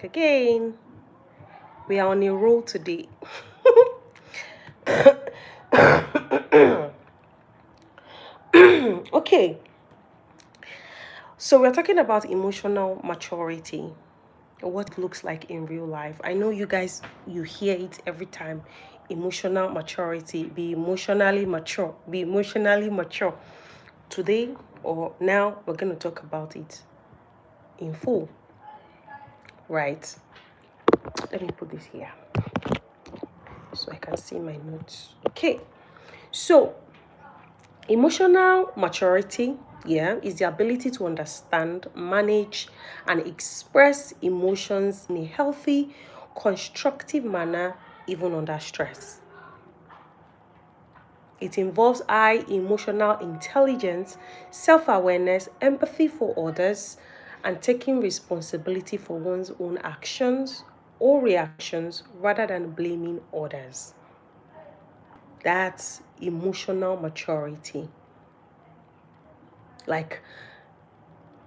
Again, we are on a roll today. Okay, so we're talking about emotional maturity, what it looks like in real life. I know you guys, you hear it every time. Emotional maturity, be emotionally mature, be emotionally mature. Today or now, we're going to talk about it in full, right? Let me put this here so I can see my notes. Okay, so emotional maturity, is the ability to understand, manage, and express emotions in a healthy, constructive manner, even under stress. It involves high emotional intelligence, self awareness, empathy for others, and taking responsibility for one's own actions or reactions rather than blaming others. That's emotional maturity. Like,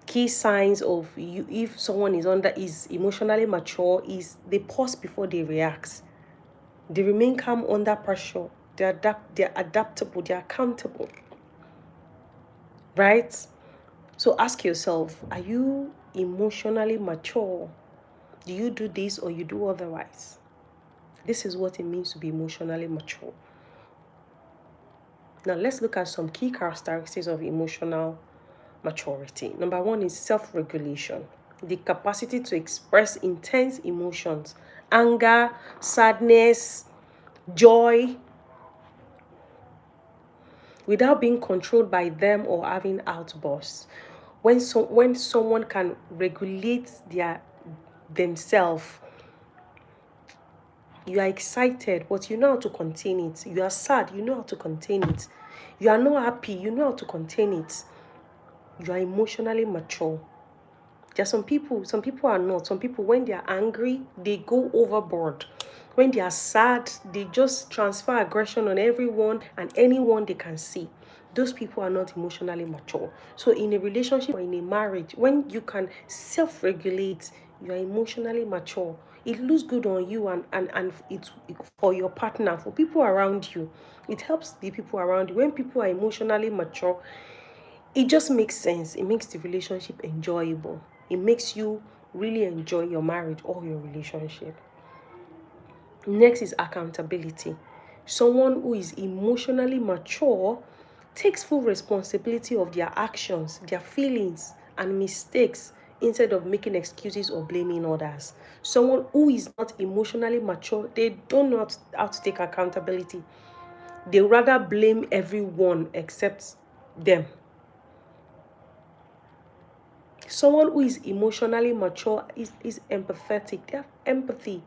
key signs of you, if someone is emotionally mature, is they pause before they react. They remain calm under pressure. They're adaptable, they're accountable. Right? So ask yourself, are you emotionally mature? Do you do this or you do otherwise? This is what it means to be emotionally mature. Now let's look at some key characteristics of emotional maturity. Number one is self-regulation, the capacity to express intense emotions, anger, sadness, joy, without being controlled by them or having outbursts. When someone can regulate themselves, you are excited, but you know how to contain it. You are sad, you know how to contain it. You are not happy, you know how to contain it. You are emotionally mature. There are some people are not. Some people, when they are angry, they go overboard. When they are sad, they just transfer aggression on everyone and anyone they can see. Those people are not emotionally mature. So in a relationship or in a marriage, when you can self-regulate, you are emotionally mature. It looks good on you and it's for your partner, for people around you. It helps the people around you. When people are emotionally mature, it just makes sense. It makes the relationship enjoyable. It makes you really enjoy your marriage or your relationship. Next is accountability. Someone who is emotionally mature takes full responsibility of their actions, their feelings, and mistakes instead of making excuses or blaming others. Someone who is not emotionally mature, they don't know how to take accountability. They rather blame everyone except them. Someone who is emotionally mature is empathetic. They have empathy,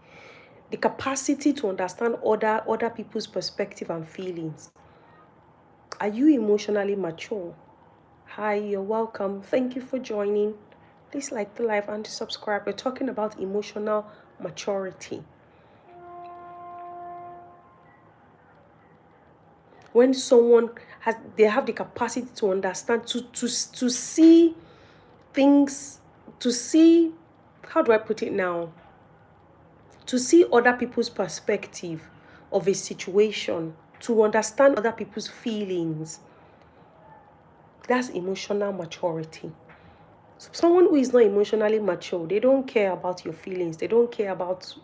the capacity to understand other people's perspective and feelings. Are you emotionally mature? Hi, you're welcome. Thank you for joining. Please like the live and subscribe. We're talking about emotional maturity. When someone they have the capacity to understand, to see things, to see, how do I put it now? To see other people's perspective of a situation, to understand other people's feelings. That's emotional maturity. So someone who is not emotionally mature, they don't care about your feelings. They don't care about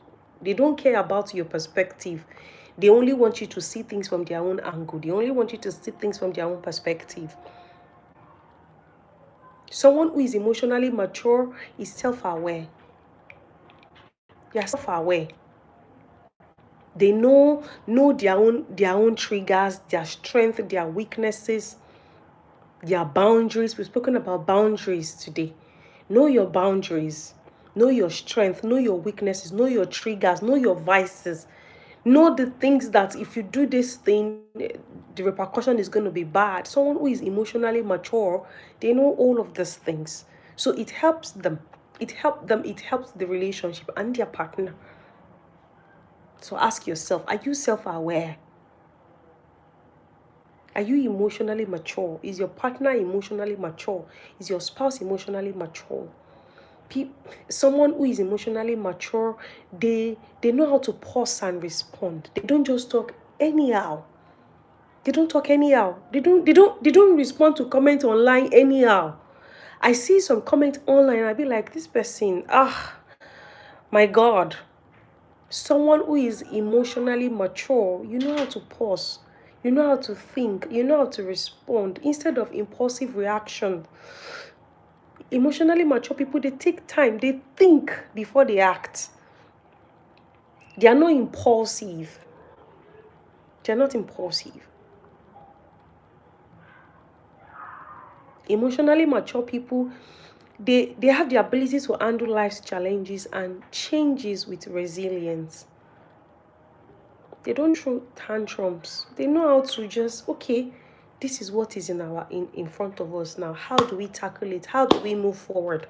your perspective. They only want you to see things from their own angle. They only want you to see things from their own perspective. Someone who is emotionally mature is self-aware. They are self-aware. They know their own triggers, their strength, their weaknesses, their boundaries. We've spoken about boundaries today. Know your boundaries. Know your strength. Know your weaknesses. Know your triggers. Know your vices. Know the things that if you do this thing, the repercussion is going to be bad. Someone who is emotionally mature, they know all of these things. So it helps them. It helps the relationship and their partner. So ask yourself, are you self-aware? Are you emotionally mature? Is your partner emotionally mature? Is your spouse emotionally mature? Someone who is emotionally mature, they know how to pause and respond. They don't just talk anyhow. They don't talk anyhow. They don't respond to comments online anyhow. I see some comment online, I be like, this person, my God. Someone who is emotionally mature, you know how to pause. You know how to think. You know how to respond instead of impulsive reaction. Emotionally mature people, they take time. They think before they act. They are not impulsive. They are not impulsive. Emotionally mature people, they have the ability to handle life's challenges and changes with resilience. They don't throw tantrums. They know how to just, okay, this is what is in front of us now. How do we tackle it? How do we move forward?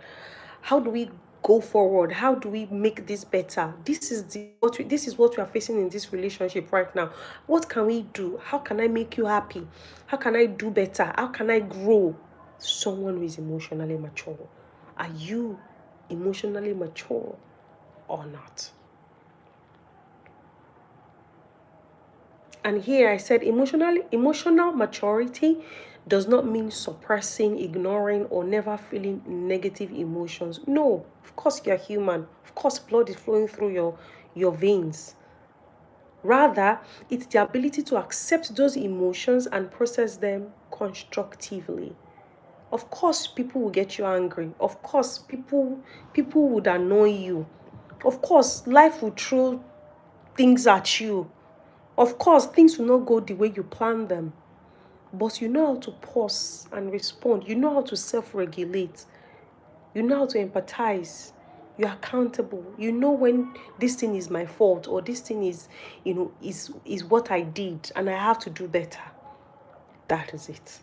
How do we go forward? How do we make this better? This is what we are facing in this relationship right now. What can we do? How can I make you happy? How can I do better? How can I grow? Someone who is emotionally mature. Are you emotionally mature or not? And here I said emotional maturity does not mean suppressing, ignoring, or never feeling negative emotions. No, of course you're human. Of course blood is flowing through your veins. Rather, it's the ability to accept those emotions and process them constructively. Of course, people will get you angry. Of course, people would annoy you. Of course, life will throw things at you. Of course, things will not go the way you plan them, but you know how to pause and respond. You know how to self-regulate. You know how to empathize. You're accountable. You know when this thing is my fault or this thing is what I did and I have to do better. That is it.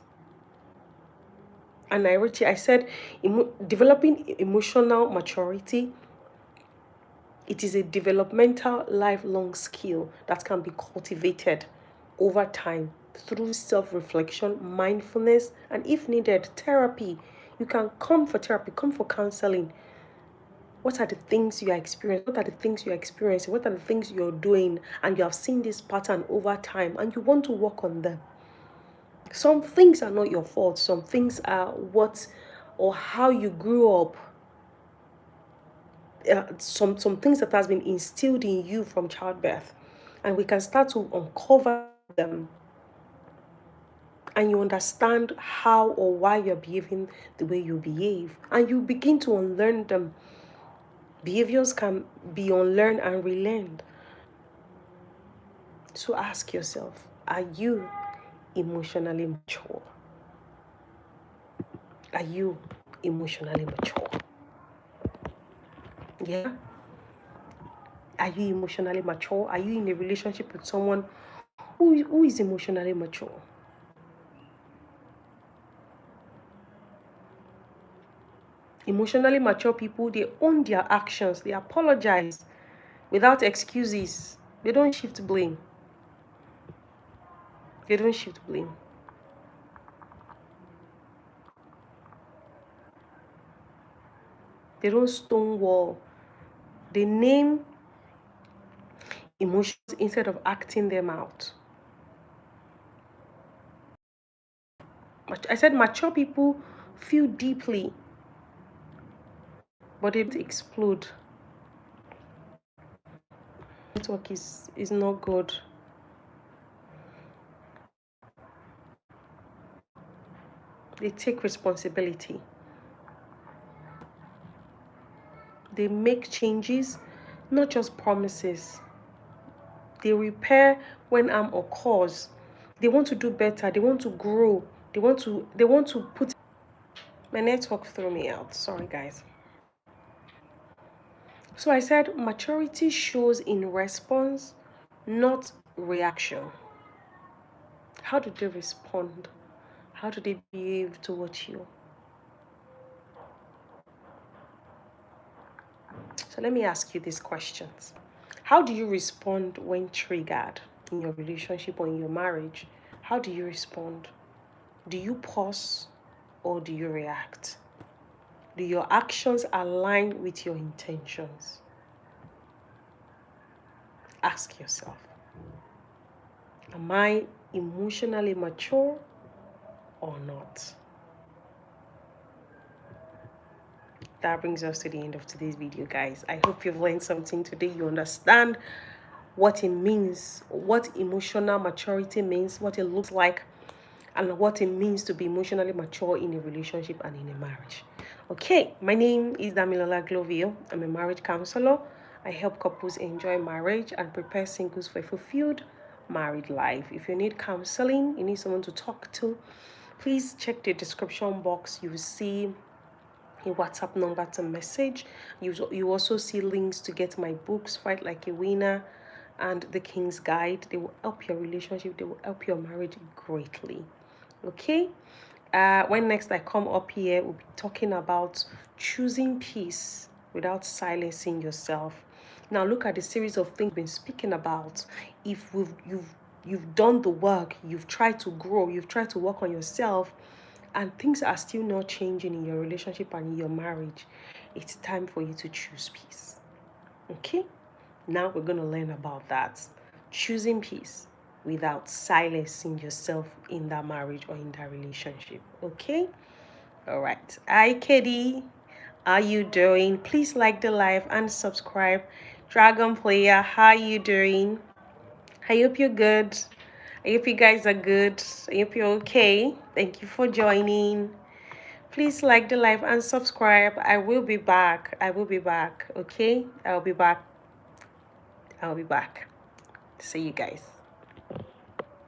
And I said, developing emotional maturity, it is a developmental lifelong skill that can be cultivated over time through self-reflection, mindfulness, and if needed, therapy. You can come for therapy, come for counseling. What are the things you are experiencing? What are the things you're experiencing? What are the things you're doing? And you have seen this pattern over time and you want to work on them. Some things are not your fault. Some things are what or how you grew up. Some things that has been instilled in you from childbirth, and we can start to uncover them, and you understand how or why you're behaving the way you behave, and you begin to unlearn them. Behaviors can be unlearned and relearned. So ask yourself, are you emotionally mature? Are you emotionally mature? Yeah. Are you emotionally mature? Are you in a relationship with someone who is emotionally mature? Emotionally mature people, they own their actions. They apologize without excuses. They don't shift blame. They don't shift blame. They don't stonewall. They name emotions instead of acting them out. I said mature people feel deeply, but they don't explode. Network is not good. They take responsibility. They make changes, not just promises. They repair when harm occurs. They want to do better. They want to grow. They want to put. My network threw me out. Sorry, guys. So I said maturity shows in response, not reaction. How do they respond? How do they behave towards you? So let me ask you these questions. How do you respond when triggered in your relationship or in your marriage? How do you respond? Do you pause or do you react? Do your actions align with your intentions? Ask yourself, am I emotionally mature or not? That brings us to the end of today's video, guys. I hope you've learned something today. You understand what it means, what emotional maturity means, what it looks like, and what it means to be emotionally mature in a relationship and in a marriage. Okay, my name is Damilola Glovio. I'm a marriage counselor. I help couples enjoy marriage and prepare singles for a fulfilled married life. If you need counseling, you need someone to talk to, please check the description box. You will see a WhatsApp number to message. You also see links to get my books, Fight Like a Winner and The King's Guide. They will help your relationship, they will help your marriage greatly. Okay, when next I come up here, we'll be talking about choosing peace without silencing yourself. Now look at the series of things we've been speaking about. If you've done the work, you've tried to grow, you've tried to work on yourself, and things are still not changing in your relationship and in your marriage, it's time for you to choose peace. Okay, now we're going to learn about that. Choosing peace without silencing yourself in that marriage or in that relationship. Okay, all right. Hi Katie, how you doing? Please like the live and subscribe. Dragon Player, how you doing? I hope you're good. I hope you guys are good. I hope you're okay. Thank you for joining. Please like the live and subscribe. I will be back. I will be back. Okay, I'll be back. I'll be back. See you guys.